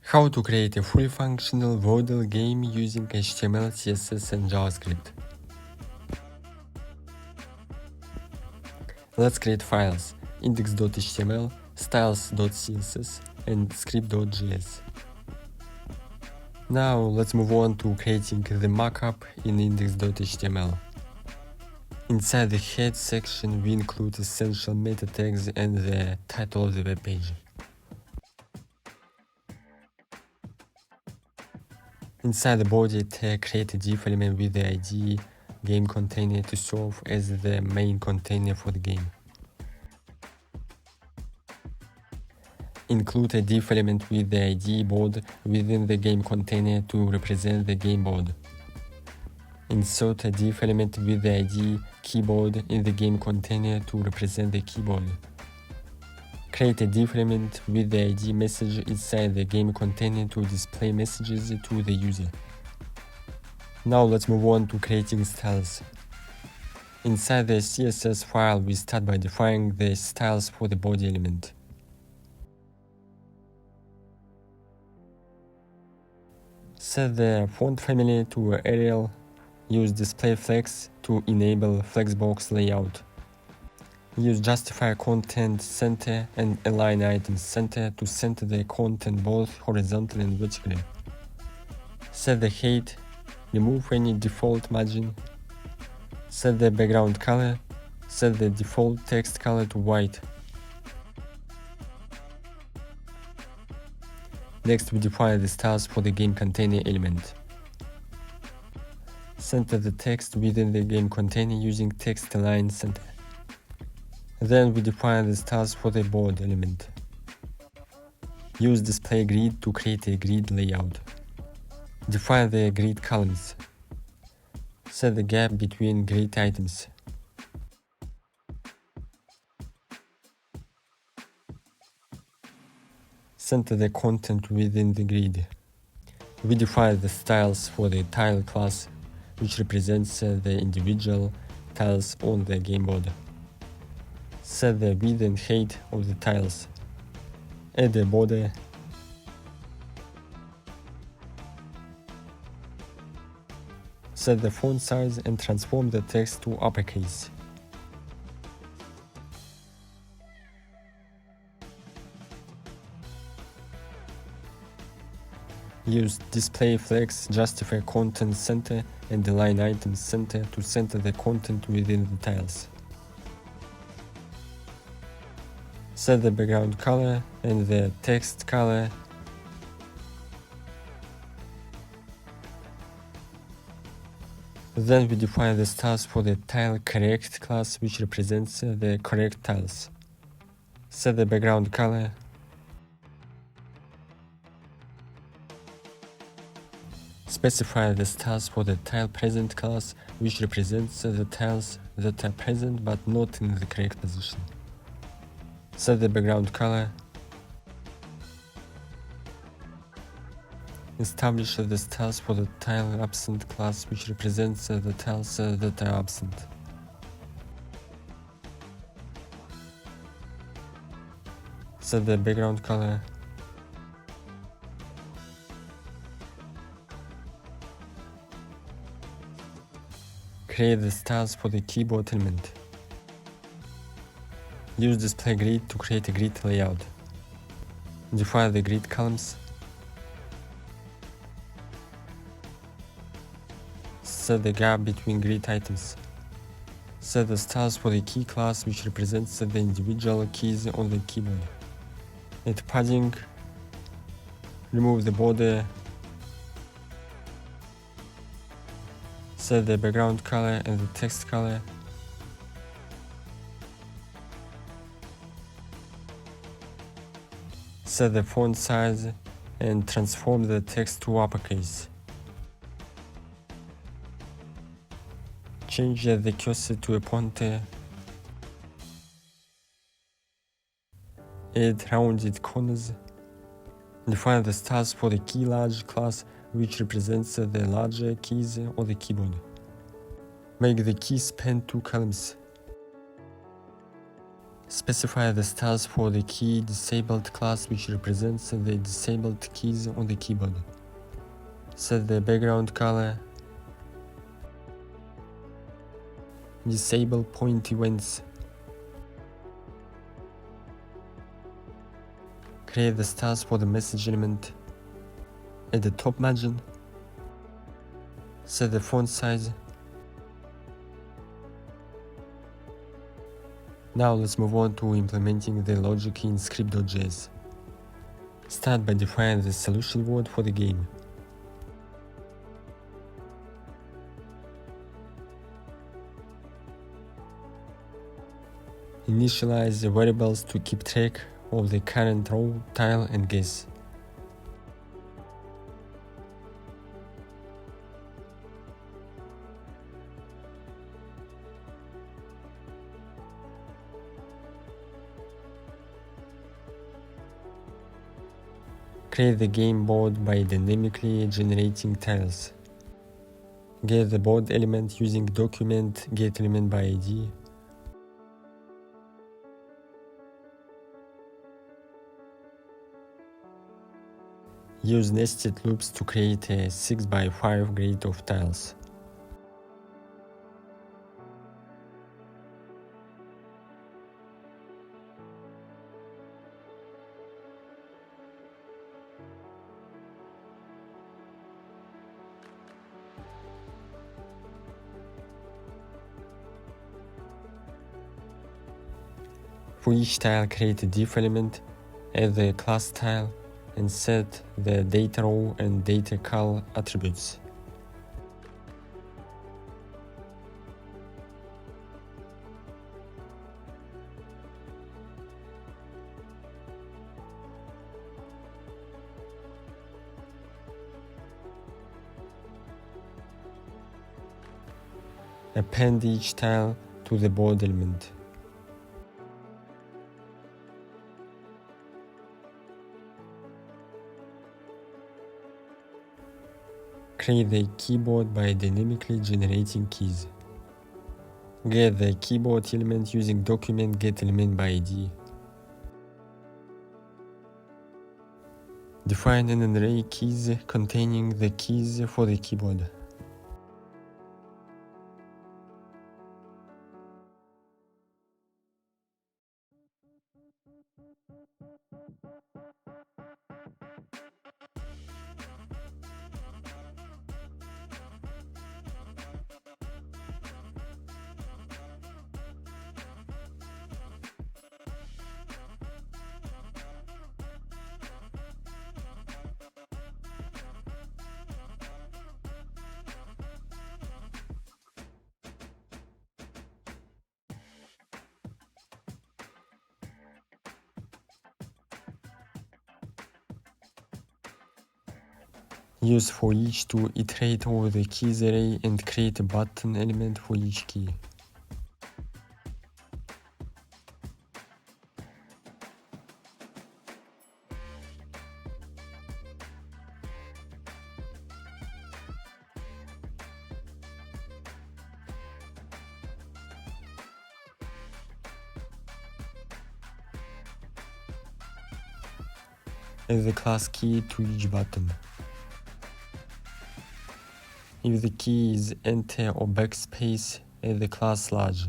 How to create a fully functional Wordle game using HTML, CSS and JavaScript. Let's create files: index.html, styles.css and script.js. Now let's move on to creating the markup in index.html. Inside the head section we include essential meta tags and the title of the web page. Inside the body tag, create a div element with the ID game container to serve as the main container for the game. Include a div element with the ID board within the game container to represent the game board. Insert a div element with the ID keyboard in the game container to represent the keyboard. Create a div element with the ID message inside the game container to display messages to the user. Now let's move on to creating styles. Inside the CSS file, we start by defining the styles for the body element. Set the font family to Arial. Use display flex to enable flexbox layout. Use justify content center and align items center to center the content both horizontally and vertically. Set the height. Remove any default margin. Set the background color. Set the default text color to white. Next, we define the styles for the game container element. Center the text within the game container using text align center. Then we define the styles for the board element. Use display grid to create a grid layout. Define the grid columns. Set the gap between grid items. Center the content within the grid. We define the styles for the tile class, which represents the individual tiles on the game board. Set the width and height of the tiles. Add a border. Set the font size and transform the text to uppercase. Use display flex, justify content center and align items center to center the content within the tiles. Set the background color and the text color. Then we define the styles for the tile correct class, which represents the correct tiles. Set the background color. Specify the styles for the tile present class, which represents the tiles that are present but not in the correct position. Set the background color. Establish the styles for the tile absent class, which represents the tiles that are absent. Set the background color. Create the styles for the keyboard element. Use display grid to create a grid layout. Define the grid columns. Set the gap between grid items. Set the styles for the key class, which represents the individual keys on the keyboard. Add padding. Remove the border. Set the background color and the text color. Set the font size and transform the text to uppercase. Change the cursor to a pointer. Add rounded corners. Define the styles for the key large class, which represents the larger keys on the keyboard. Make the key span 2 columns. Specify the styles for the key disabled class which represents the disabled keys on the keyboard. Set the background color. Disable point events. Create the styles for the message element. Add the top margin. Set the font size. Now let's move on to implementing the logic in script.js. Start by defining the solution word for the game. Initialize the variables to keep track of the current row, tile, and guess. Create the game board by dynamically generating tiles. Get the board element using document getElementById. Use nested loops to create a 6x5 grid of tiles. For each tile, create a div element, add the class tile, and set the data row and data col attributes. Append each tile to the board element. Create the keyboard by dynamically generating keys. Get the keyboard element using document getElementById. Define an array keys containing the keys for the keyboard. Use for each to iterate over the keys array and create a button element for each key. Add the class key to each button. If the key is enter or backspace, add the class large.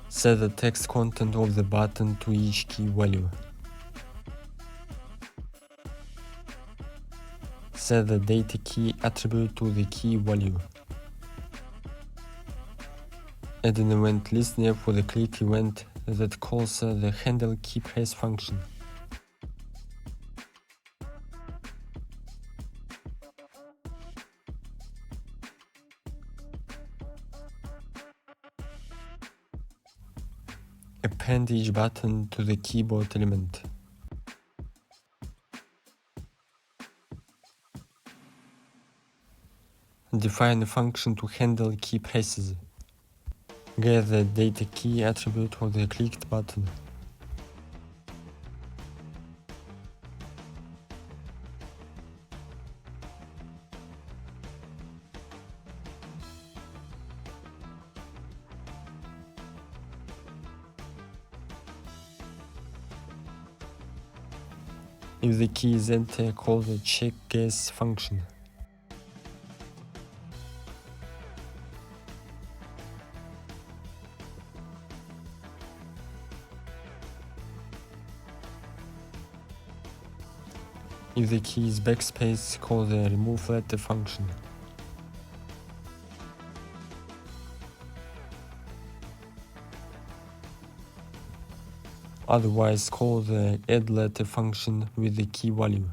Set the text content of the button to each key value. Set the data key attribute to the key value. Add an event listener for the click event that calls the handle key press function. Append each button to the keyboard element. Define a function to handle key presses. Get the data key attribute of the clicked button. If the key is entered, call the check guess function. If the key is backspace, call the remove letter function. Otherwise, call the add letter function with the key value.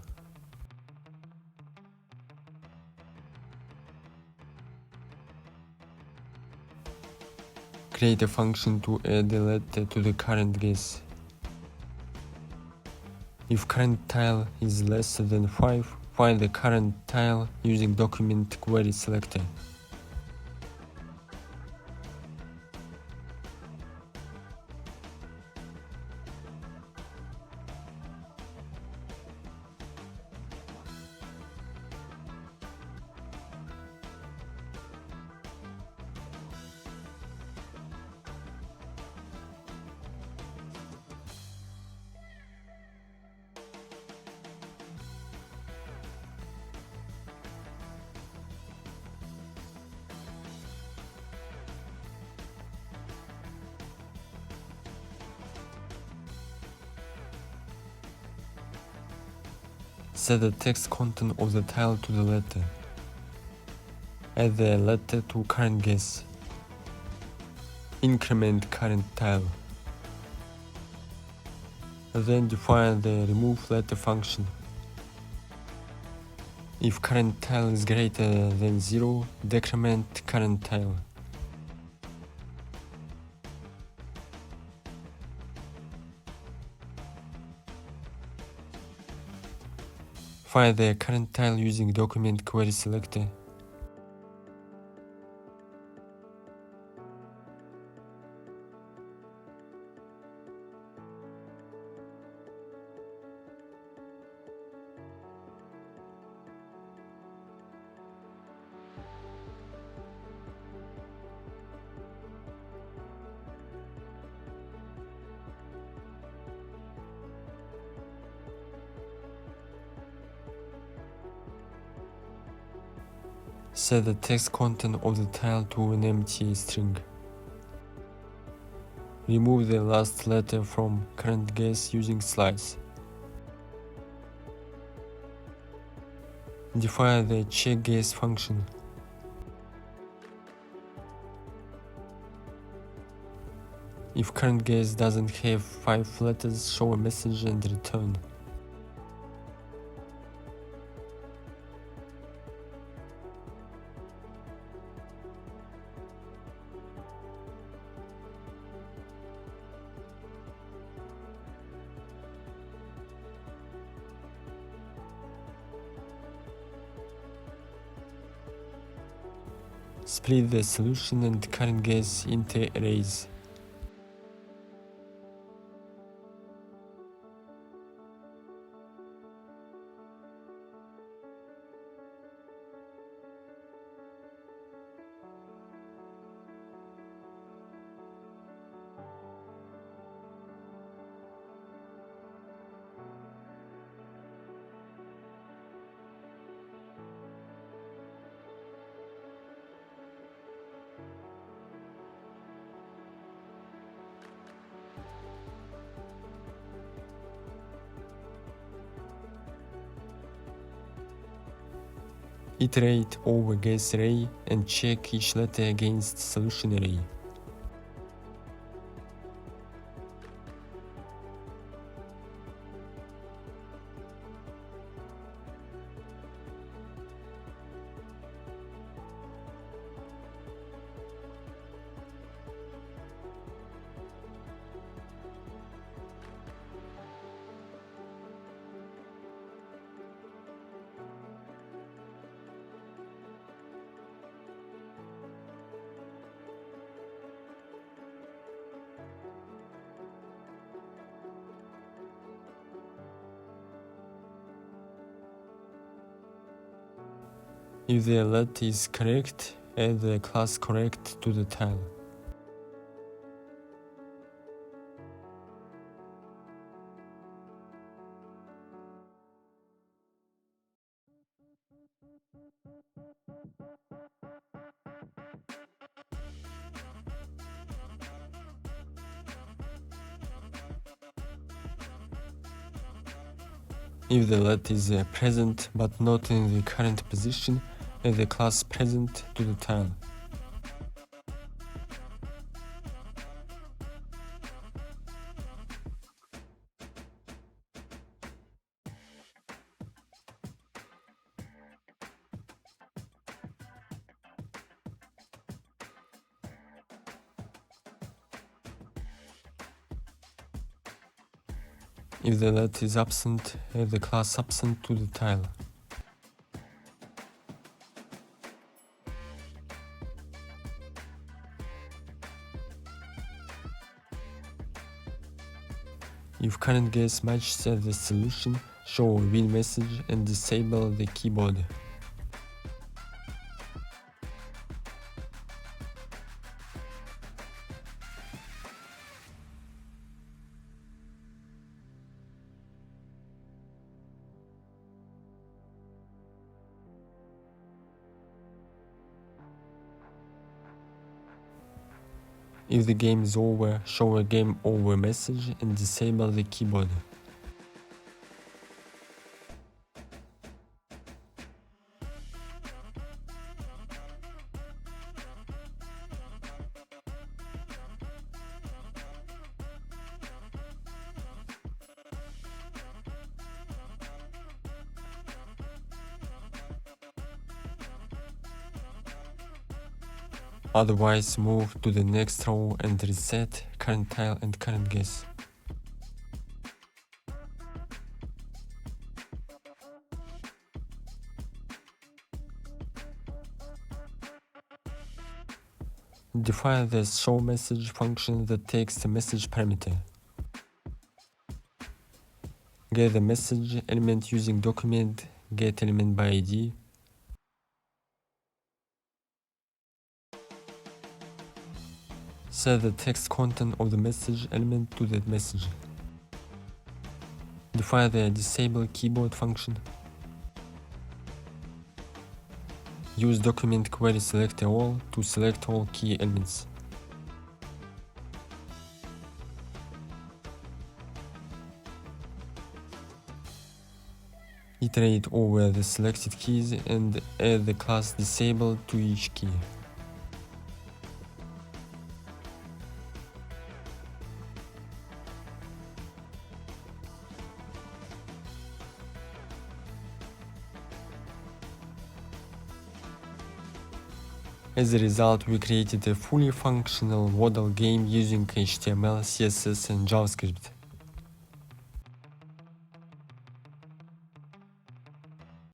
Create a function to add a letter to the current guess. If current tile is less than 5, find the current tile using document query selector. Set the text content of the tile to the letter. Add the letter to current guess. Increment current tile. Then define the remove letter function. If current tile is greater than 0, decrement current tile. Find the current tile using document query selector. Set the text content of the tile to an empty string. Remove the last letter from current guess using slice. Define the check guess function. If current guess doesn't have 5 letters, show a message and return. Split the solution and current guess into arrays. Iterate over guess array and check each letter against solution array. If the let is correct, add the class correct to the tile. If the let is present but not in the current position, add the class present to the tile. If the let is absent, add the class absent to the tile. If current guess matches the solution, show a win message and disable the keyboard. If the game is over, show a game over message and disable the keyboard. Otherwise, move to the next row and reset current tile and current guess. Define the show message function that takes the message parameter. Get the message element using document getElementById. Set the text content of the message element to that message. Define the disable keyboard function. Use document query select all to select all key elements. Iterate over the selected keys and add the class disable to each key. As a result, we created a fully functional Wordle game using HTML, CSS and JavaScript.